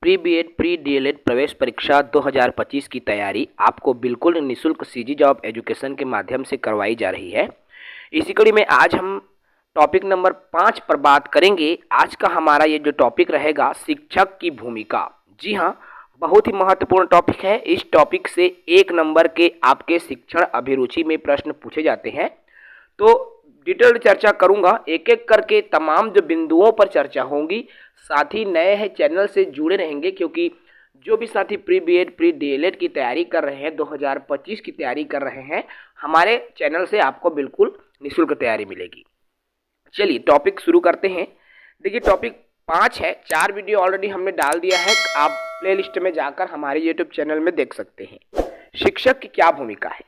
Pre BEd pre DElEd प्रवेश परीक्षा 2025 की तैयारी आपको बिल्कुल निःशुल्क सीजी जॉब एजुकेशन के माध्यम से करवाई जा रही है। इसी कड़ी में आज हम टॉपिक नंबर 5 पर बात करेंगे। आज का हमारा ये जो टॉपिक रहेगा शिक्षक की भूमिका। जी हाँ, बहुत ही महत्वपूर्ण टॉपिक है। इस टॉपिक से 1 नंबर के आपके शिक्षण अभिरुचि में प्रश्न पूछे जाते हैं। तो डिटेल्ड चर्चा करूंगा, एक एक करके तमाम जो बिंदुओं पर चर्चा होंगी। साथी नए हैं चैनल से जुड़े रहेंगे, क्योंकि जो भी साथी प्री बीएड प्री डीएलएड की तैयारी कर रहे हैं, 2025 की तैयारी कर रहे हैं, हमारे चैनल से आपको बिल्कुल निःशुल्क तैयारी मिलेगी। चलिए टॉपिक शुरू करते हैं। देखिए टॉपिक 5 है, 4 वीडियो ऑलरेडी हमने डाल दिया है, आप प्लेलिस्ट में जाकर हमारे यूट्यूब चैनल में देख सकते हैं। शिक्षक की क्या भूमिका है?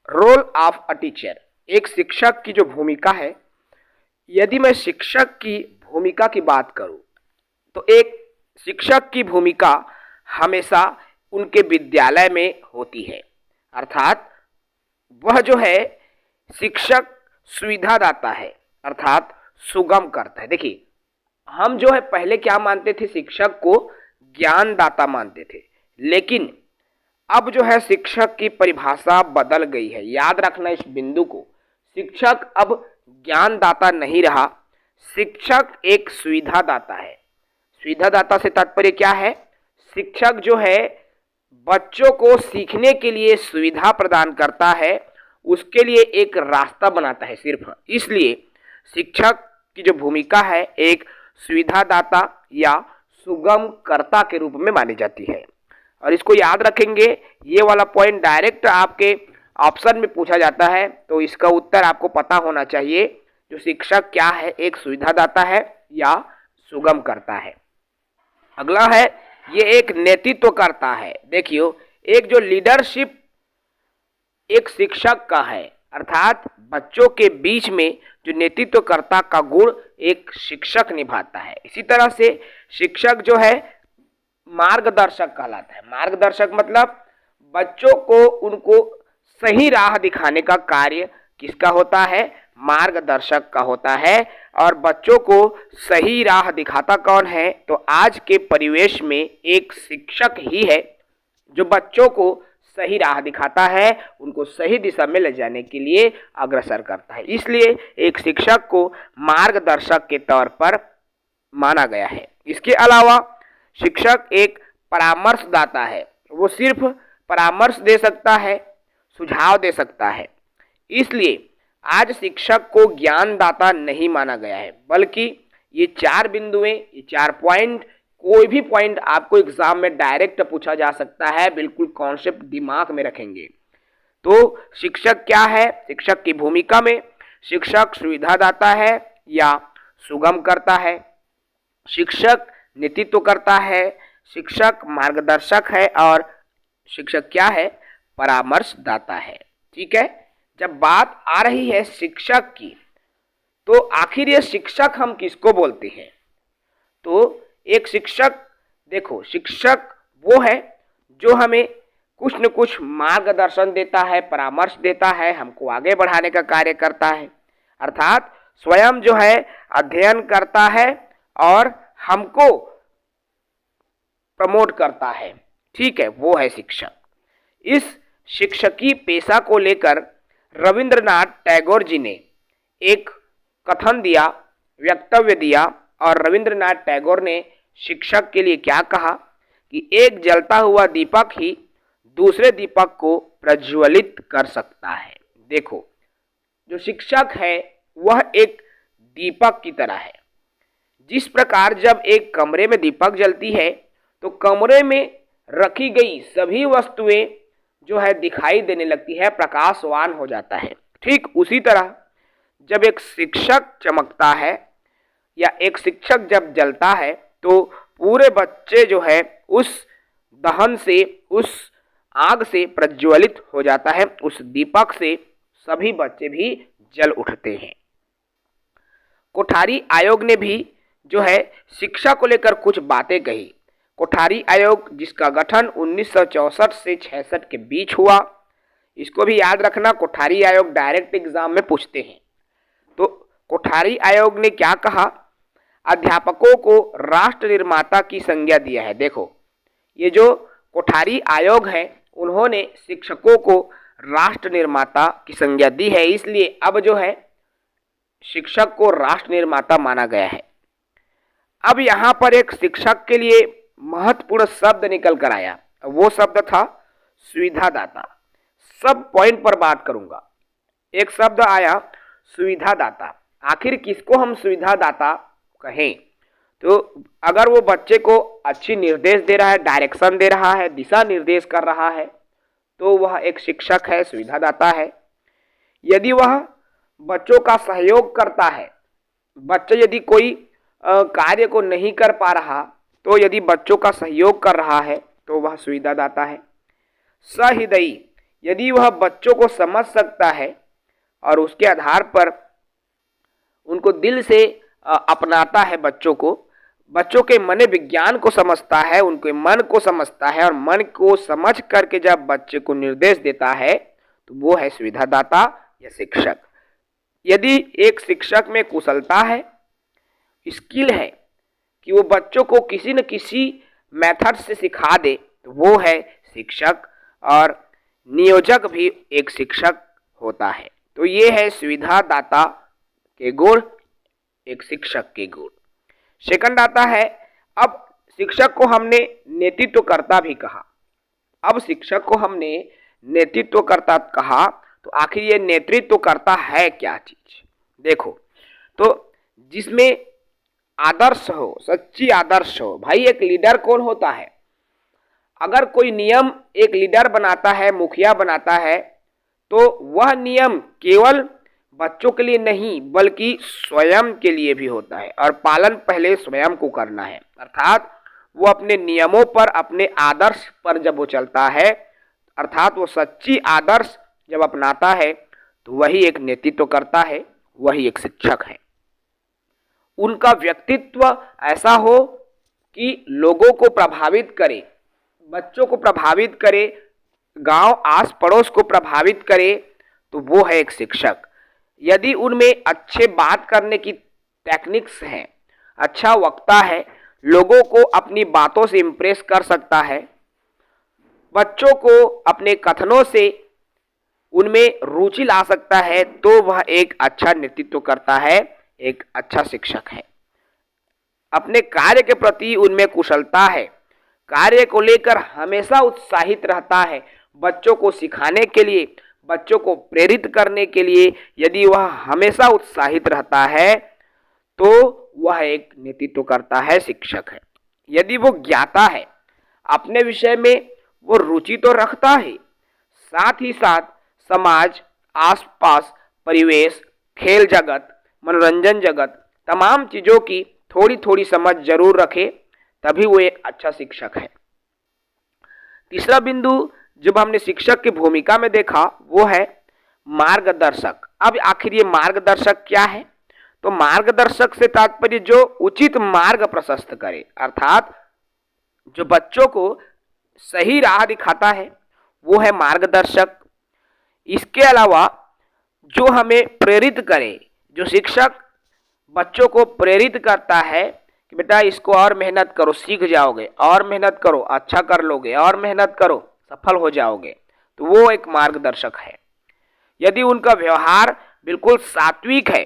Role of a teacher. एक शिक्षक की जो भूमिका है, यदि मैं शिक्षक की भूमिका की बात करूं तो एक शिक्षक की भूमिका हमेशा उनके विद्यालय में होती है, अर्थात वह जो है शिक्षक सुविधादाता है, अर्थात सुगम करता है। देखिए हम जो है पहले क्या मानते थे, शिक्षक को ज्ञानदाता मानते थे, लेकिन अब जो है शिक्षक की परिभाषा बदल गई है। याद रखना इस बिंदु को, शिक्षक अब ज्ञानदाता नहीं रहा, शिक्षक एक सुविधादाता है। सुविधादाता से तात्पर्य क्या है? शिक्षक जो है बच्चों को सीखने के लिए सुविधा प्रदान करता है, उसके लिए एक रास्ता बनाता है सिर्फ। इसलिए शिक्षक की जो भूमिका है एक सुविधादाता या सुगमकर्ता के रूप में मानी जाती है। और इसको याद रखेंगे, ये वाला पॉइंट डायरेक्ट आपके ऑप्शन में पूछा जाता है, तो इसका उत्तर आपको पता होना चाहिए। जो शिक्षक क्या है, एक सुविधादाता है या सुगम करता है। अगला है, ये एक नेतृत्व करता है। देखियो, एक जो लीडरशिप एक शिक्षक का है, अर्थात बच्चों के बीच में जो नेतृत्वकर्ता का गुण एक शिक्षक निभाता है। इसी तरह से शिक्षक जो है मार्गदर्शक कहलाता है। मार्गदर्शक मतलब बच्चों को उनको सही राह दिखाने का कार्य किसका होता है? मार्गदर्शक का होता है। और बच्चों को सही राह दिखाता कौन है? तो आज के परिवेश में एक शिक्षक ही है जो बच्चों को सही राह दिखाता है, उनको सही दिशा में ले जाने के लिए अग्रसर करता है। इसलिए एक शिक्षक को मार्गदर्शक के तौर पर माना गया है। इसके अलावा शिक्षक एक परामर्शदाता है। वो सिर्फ परामर्श दे सकता है, सुझाव दे सकता है। इसलिए आज शिक्षक को ज्ञानदाता नहीं माना गया है, बल्कि ये 4 बिंदुएं, ये 4 पॉइंट, कोई भी पॉइंट आपको एग्जाम में डायरेक्ट पूछा जा सकता है। बिल्कुल कॉन्सेप्ट दिमाग में रखेंगे। तो शिक्षक क्या है? शिक्षक की भूमिका में शिक्षक सुविधादाता है या सुगम करता है, शिक्षक नेतृत्व करता है, शिक्षक मार्गदर्शक है, और शिक्षक क्या है? परामर्शदाता है। ठीक है। जब बात आ रही है शिक्षक की, तो आखिर ये शिक्षक हम किसको बोलते हैं? तो एक शिक्षक, देखो शिक्षक वो है जो हमें कुछ न कुछ मार्गदर्शन देता है, परामर्श देता है, हमको आगे बढ़ाने का कार्य करता है, अर्थात स्वयं जो है अध्ययन करता है और हमको प्रमोट करता है। ठीक है, वो है शिक्षक। इस शिक्षकी पेशा को लेकर रविंद्रनाथ टैगोर जी ने एक कथन दिया, वक्तव्य दिया, और रविंद्रनाथ टैगोर ने शिक्षक के लिए क्या कहा कि एक जलता हुआ दीपक ही दूसरे दीपक को प्रज्वलित कर सकता है। देखो, जो शिक्षक है वह एक दीपक की तरह है। जिस प्रकार जब एक कमरे में दीपक जलती है तो कमरे में रखी गई सभी वस्तुएं जो है दिखाई देने लगती है, प्रकाशवान हो जाता है। ठीक उसी तरह जब एक शिक्षक चमकता है या एक शिक्षक जब जलता है, तो पूरे बच्चे जो है उस दहन से, उस आग से प्रज्वलित हो जाता है। उस दीपक से सभी बच्चे भी जल उठते हैं। कोठारी आयोग ने भी जो है शिक्षा को लेकर कुछ बातें कही। कोठारी आयोग जिसका गठन 1964 से 66 के बीच हुआ, इसको भी याद रखना, कोठारी आयोग डायरेक्ट एग्जाम में पूछते हैं। तो कोठारी आयोग ने क्या कहा? अध्यापकों को राष्ट्र निर्माता की संज्ञा दिया है। देखो, ये जो कोठारी आयोग है उन्होंने शिक्षकों को राष्ट्र निर्माता की संज्ञा दी है, इसलिए अब जो है शिक्षक को राष्ट्र निर्माता माना गया है। अब यहाँ पर एक शिक्षक के लिए महत्वपूर्ण शब्द निकल कर आया, वो शब्द था सुविधादाता। सब पॉइंट पर बात करूंगा। एक शब्द आया सुविधादाता। आखिर किसको हम सुविधादाता कहें? तो अगर वो बच्चे को अच्छी निर्देश दे रहा है, डायरेक्शन दे रहा है, दिशा निर्देश कर रहा है, तो वह एक शिक्षक है, सुविधादाता है। यदि वह बच्चों का सहयोग करता है, बच्चे यदि कोई कार्य को नहीं कर पा रहा, तो यदि बच्चों का सहयोग कर रहा है तो वह सुविधादाता है। सहृदयी, यदि वह बच्चों को समझ सकता है और उसके आधार पर उनको दिल से अपनाता है, बच्चों के मन विज्ञान को समझता है, उनके मन को समझता है और मन को समझ करके जब बच्चे को निर्देश देता है तो वो है सुविधादाता या शिक्षक। यदि एक शिक्षक में कुशलता है, स्किल है कि वो बच्चों को किसी न किसी मेथड से सिखा दे, तो वो है शिक्षक। और नियोजक भी एक शिक्षक होता है। तो ये है सुविधादाता के गुण, एक शिक्षक के गुण। सेकंड आता है, अब शिक्षक को हमने नेतृत्वकर्ता भी कहा। अब शिक्षक को हमने नेतृत्वकर्ता कहा, तो आखिर ये नेतृत्वकर्ता है क्या चीज? देखो, तो जिसमें आदर्श हो, सच्ची आदर्श हो। भाई, एक लीडर कौन होता है? अगर कोई नियम एक लीडर बनाता है, मुखिया बनाता है, तो वह नियम केवल बच्चों के लिए नहीं बल्कि स्वयं के लिए भी होता है, और पालन पहले स्वयं को करना है। अर्थात वो अपने नियमों पर, अपने आदर्श पर जब वो चलता है, अर्थात वो सच्ची आदर्श जब अपनाता है, तो वही एक नेतृत्व करता है, वही एक शिक्षक है। उनका व्यक्तित्व ऐसा हो कि लोगों को प्रभावित करे, बच्चों को प्रभावित करे, गांव आस पड़ोस को प्रभावित करे, तो वो है एक शिक्षक। यदि उनमें अच्छे बात करने की टेक्निक्स हैं, अच्छा वक्ता है, लोगों को अपनी बातों से इम्प्रेस कर सकता है, बच्चों को अपने कथनों से उनमें रुचि ला सकता है, तो वह एक अच्छा नेतृत्व करता है, एक अच्छा शिक्षक है। अपने कार्य के प्रति उनमें कुशलता है, कार्य को लेकर हमेशा उत्साहित रहता है, बच्चों को सिखाने के लिए, बच्चों को प्रेरित करने के लिए यदि वह हमेशा उत्साहित रहता है, तो वह एक नेतृत्व करता है, शिक्षक है। यदि वो ज्ञाता है, अपने विषय में वो रुचि तो रखता है, साथ ही साथ समाज, आसपास, परिवेश, खेल जगत, मनोरंजन जगत, तमाम चीज़ों की थोड़ी थोड़ी समझ जरूर रखे, तभी वो एक अच्छा शिक्षक है। तीसरा बिंदु जब हमने शिक्षक की भूमिका में देखा, वो है मार्गदर्शक। अब आखिर ये मार्गदर्शक क्या है? तो मार्गदर्शक से तात्पर्य जो उचित मार्ग प्रशस्त करे, अर्थात जो बच्चों को सही राह दिखाता है, वो है मार्गदर्शक। इसके अलावा जो हमें प्रेरित करे, जो शिक्षक बच्चों को प्रेरित करता है कि बेटा इसको और मेहनत करो, सीख जाओगे, और मेहनत करो, अच्छा कर लोगे, और मेहनत करो, सफल हो जाओगे, तो वो एक मार्गदर्शक है। यदि उनका व्यवहार बिल्कुल सात्विक है,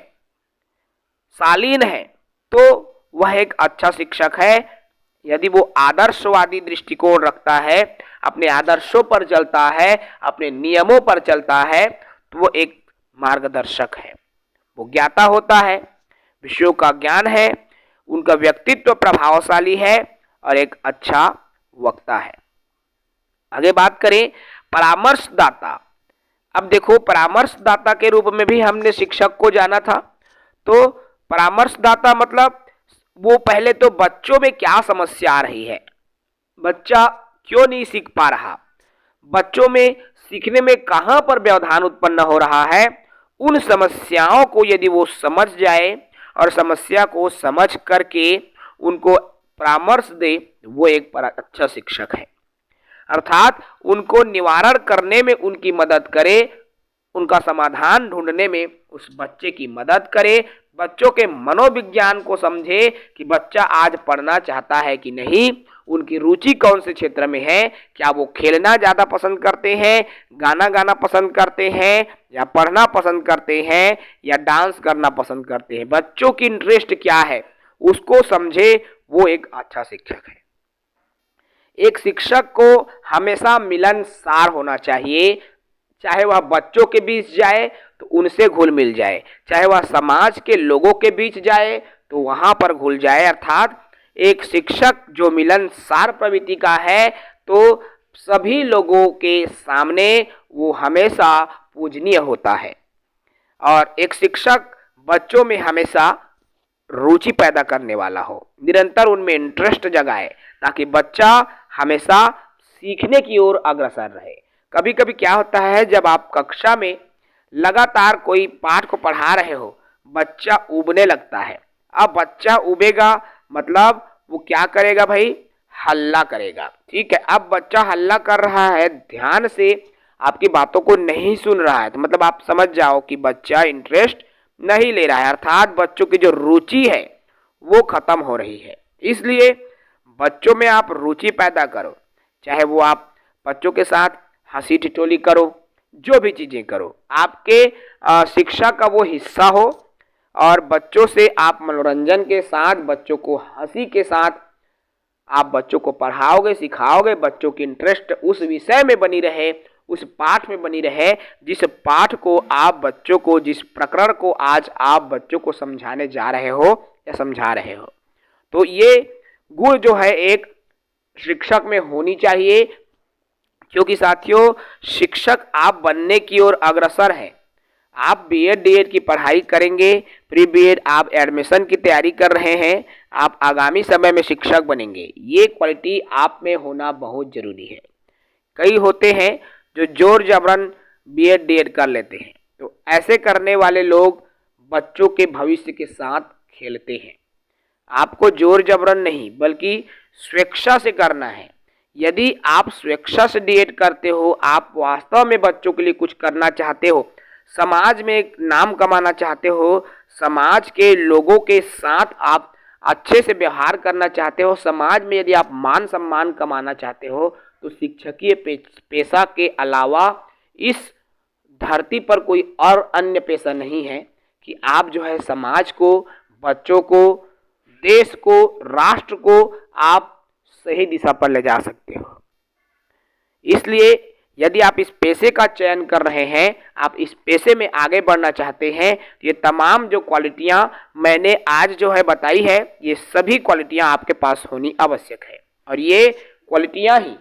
शालीन है, तो वह एक अच्छा शिक्षक है। यदि वो आदर्शवादी दृष्टिकोण रखता है, अपने आदर्शों पर चलता है, अपने नियमों पर चलता है, तो वो एक मार्गदर्शक है। वो ज्ञाता होता है, विषयों का ज्ञान है, उनका व्यक्तित्व प्रभावशाली है और एक अच्छा वक्ता है। आगे बात करें परामर्शदाता। अब देखो, परामर्शदाता के रूप में भी हमने शिक्षक को जाना था। तो परामर्शदाता मतलब वो पहले तो बच्चों में क्या समस्या आ रही है, बच्चा क्यों नहीं सीख पा रहा, बच्चों में सीखने में कहाँ पर व्यवधान उत्पन्न हो रहा है, उन समस्याओं को यदि वो समझ जाए और समस्या को समझ करके उनको परामर्श दे, वो एक अच्छा शिक्षक है। अर्थात उनको निवारण करने में उनकी मदद करे, उनका समाधान ढूंढने में उस बच्चे की मदद करे, बच्चों के मनोविज्ञान को समझे कि बच्चा आज पढ़ना चाहता है कि नहीं, उनकी रुचि कौन से क्षेत्र में है, क्या वो खेलना ज़्यादा पसंद करते हैं, गाना गाना पसंद करते हैं, या पढ़ना पसंद करते हैं, या डांस करना पसंद करते हैं। बच्चों की इंटरेस्ट क्या है उसको समझे, वो एक अच्छा शिक्षक है। एक शिक्षक को हमेशा मिलनसार होना चाहिए, चाहे वह बच्चों के बीच जाए तो उनसे घुल मिल जाए, चाहे वह समाज के लोगों के बीच जाए तो वहाँ पर घुल जाए। अर्थात एक शिक्षक जो मिलनसार प्रवृत्ति का है तो सभी लोगों के सामने वो हमेशा पूजनीय होता है। और एक शिक्षक बच्चों में हमेशा रुचि पैदा करने वाला हो, निरंतर उनमें इंटरेस्ट जगाए, ताकि बच्चा हमेशा सीखने की ओर अग्रसर रहे। कभी कभी क्या होता है, जब आप कक्षा में लगातार कोई पाठ को पढ़ा रहे हो, बच्चा ऊबने लगता है। अब बच्चा ऊबेगा मतलब वो क्या करेगा भाई, हल्ला करेगा। ठीक है, अब बच्चा हल्ला कर रहा है, ध्यान से आपकी बातों को नहीं सुन रहा है, तो मतलब आप समझ जाओ कि बच्चा इंटरेस्ट नहीं ले रहा है, अर्थात बच्चों की जो रुचि है वो खत्म हो रही है। इसलिए बच्चों में आप रुचि पैदा करो, चाहे वो आप बच्चों के साथ हंसी ठिठोली करो, जो भी चीज़ें करो, आपके शिक्षा का वो हिस्सा हो, और बच्चों से आप मनोरंजन के साथ, बच्चों को हंसी के साथ आप बच्चों को पढ़ाओगे, सिखाओगे, बच्चों की इंटरेस्ट उस विषय में बनी रहे, उस पाठ में बनी रहे, जिस पाठ को आप बच्चों को, जिस प्रकरण को आज आप बच्चों को समझाने जा रहे हो या समझा रहे हो। तो ये गुण जो है एक शिक्षक में होनी चाहिए, क्योंकि साथियों शिक्षक आप बनने की ओर अग्रसर हैं। आप बीएड डीएड की पढ़ाई करेंगे, प्री बीएड आप एडमिशन की तैयारी कर रहे हैं, आप आगामी समय में शिक्षक बनेंगे। ये क्वालिटी आप में होना बहुत जरूरी है। कई होते हैं जो जोर जबरन बीएड डीएड कर लेते हैं, तो ऐसे करने वाले लोग बच्चों के भविष्य के साथ खेलते हैं। आपको जोर जबरन नहीं बल्कि स्वेच्छा से करना है। यदि आप स्वेच्छा से डीएड करते हो, आप वास्तव में बच्चों के लिए कुछ करना चाहते हो, समाज में एक नाम कमाना चाहते हो, समाज के लोगों के साथ आप अच्छे से व्यवहार करना चाहते हो, समाज में यदि आप मान सम्मान कमाना चाहते हो, तो शिक्षकीय पेशा के अलावा इस धरती पर कोई और अन्य पेशा नहीं है कि आप जो है समाज को, बच्चों को, देश को, राष्ट्र को आप सही दिशा पर ले जा सकते हो। इसलिए यदि आप इस पेशे का चयन कर रहे हैं, आप इस पेशे में आगे बढ़ना चाहते हैं, ये तमाम जो क्वालिटियां मैंने आज जो है बताई है, ये सभी क्वालिटियां आपके पास होनी आवश्यक है। और ये क्वालिटियां ही,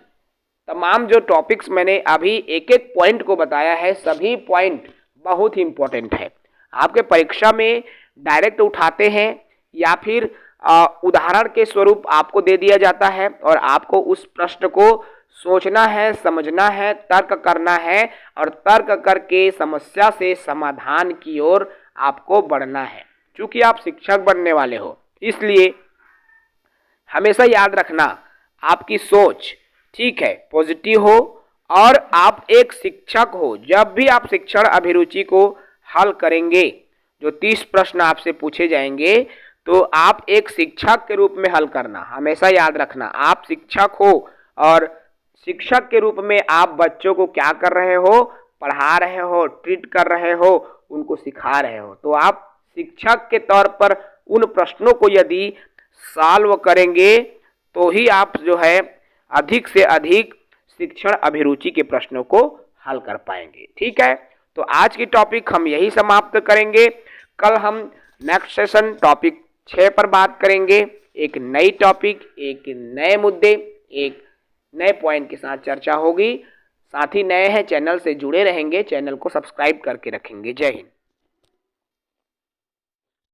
तमाम जो टॉपिक्स मैंने अभी एक एक पॉइंट को बताया है, सभी पॉइंट बहुत ही इंपॉर्टेंट है। आपके परीक्षा में डायरेक्ट उठाते हैं या फिर उदाहरण के स्वरूप आपको दे दिया जाता है, और आपको उस प्रश्न को सोचना है, समझना है, तर्क करना है, और तर्क करके समस्या से समाधान की ओर आपको बढ़ना है। क्योंकि आप शिक्षक बनने वाले हो, इसलिए हमेशा याद रखना, आपकी सोच ठीक है पॉजिटिव हो, और आप एक शिक्षक हो। जब भी आप शिक्षण अभिरुचि को हल करेंगे, जो 30 प्रश्न आपसे पूछे जाएंगे, तो आप एक शिक्षक के रूप में हल करना। हमेशा याद रखना, आप शिक्षक हो, और शिक्षक के रूप में आप बच्चों को क्या कर रहे हो, पढ़ा रहे हो, ट्रीट कर रहे हो, उनको सिखा रहे हो। तो आप शिक्षक के तौर पर उन प्रश्नों को यदि सॉल्व करेंगे, तो ही आप जो है अधिक से अधिक शिक्षण अभिरुचि के प्रश्नों को हल कर पाएंगे। ठीक है, तो आज की टॉपिक हम यही समाप्त करेंगे। कल हम नेक्स्ट सेशन टॉपिक 6 पर बात करेंगे। एक नई टॉपिक, एक नए मुद्दे, एक नए पॉइंट के साथ चर्चा होगी। साथ ही नए हैं, चैनल से जुड़े रहेंगे, चैनल को सब्सक्राइब करके रखेंगे। जय हिंद।